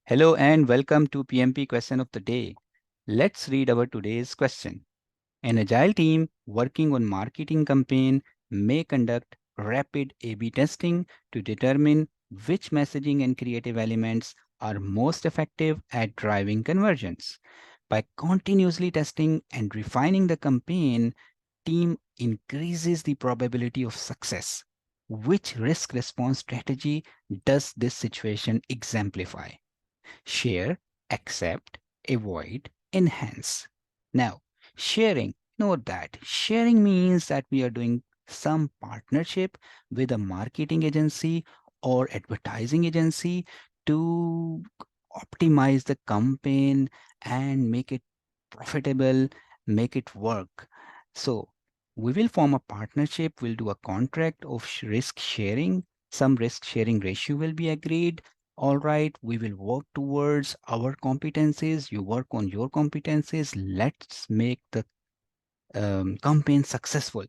Hello and welcome to PMP question of the day. Let's read our today's question. An agile team working on marketing campaign may conduct rapid A/B testing to determine which messaging and creative elements are most effective at driving conversions. By continuously testing and refining the campaign, team increases the probability of success. Which risk response strategy does this situation exemplify? Share, accept, avoid, enhance. Now, sharing, note that sharing means that we are doing some partnership with a marketing agency or advertising agency to optimize the campaign and make it profitable, make it work. So, we will form a partnership, we'll do a contract of risk sharing. Some risk sharing ratio will be agreed. All right, we will work towards our competencies. You work on your competencies. Let's make the campaign successful.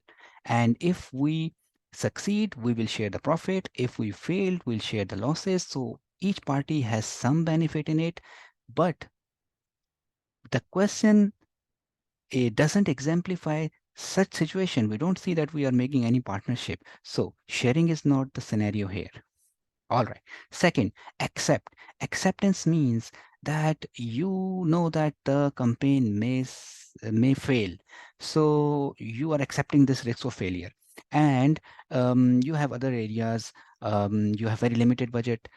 And if we succeed, we will share the profit. If we failed, we'll share the losses. So each party has some benefit in it. But the question, it doesn't exemplify such situation. We don't see that we are making any partnership. So sharing is not the scenario here. All right. Second, accept. Acceptance means that you know that the campaign may fail, so you are accepting this risk of failure, and you have other areas. You have very limited budget.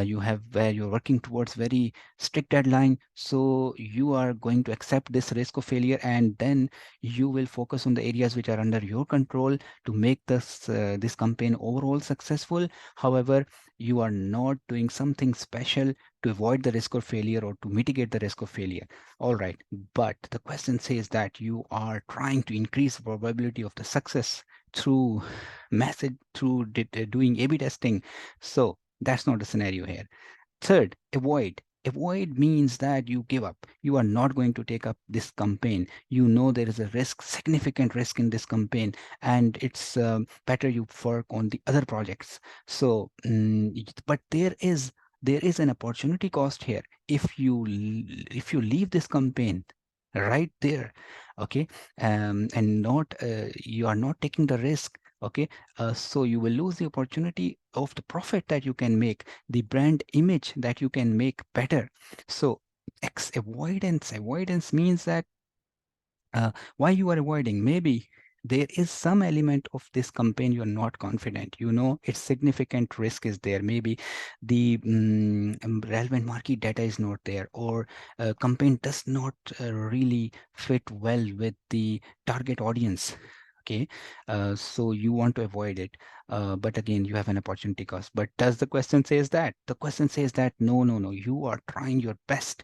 You have where you're working towards very strict deadline, so you are going to accept this risk of failure, and then you will focus on the areas which are under your control to make this campaign overall successful. However, you are not doing something special to avoid the risk of failure or to mitigate the risk of failure. All right, but the question says that you are trying to increase the probability of the success through doing A/B testing. So that's not the scenario here. Third, avoid. Avoid means that you give up. You are not going to take up this campaign. You know there is a risk, significant risk in this campaign, and it's better you work on the other projects. So, but there is an opportunity cost here. If you leave this campaign right there, okay, and not you are not taking the risk, okay, so you will lose the opportunity of the profit that you can make, the brand image that you can make better. So avoidance means that why you are avoiding, maybe there is some element of this campaign you are not confident, you know its significant risk is there, maybe the relevant market data is not there, or campaign does not really fit well with the target audience. Okay, so you want to avoid it, but again you have an opportunity cost. But does the question says that? The question says that no, no, no, you are trying your best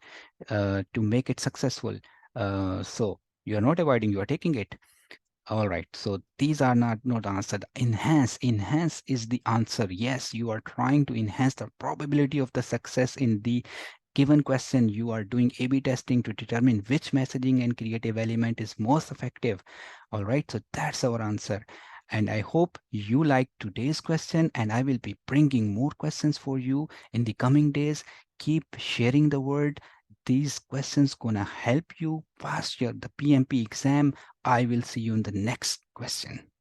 to make it successful. So you are not avoiding, you are taking it. All right, so these are not answered. Enhance is the answer. Yes, you are trying to enhance the probability of the success in the given question. You are doing A/B testing to determine which messaging and creative element is most effective. All right, so that's our answer. And I hope you like today's question, and I will be bringing more questions for you in the coming days. Keep sharing the word. These questions gonna help you pass the PMP exam. I will see you in the next question.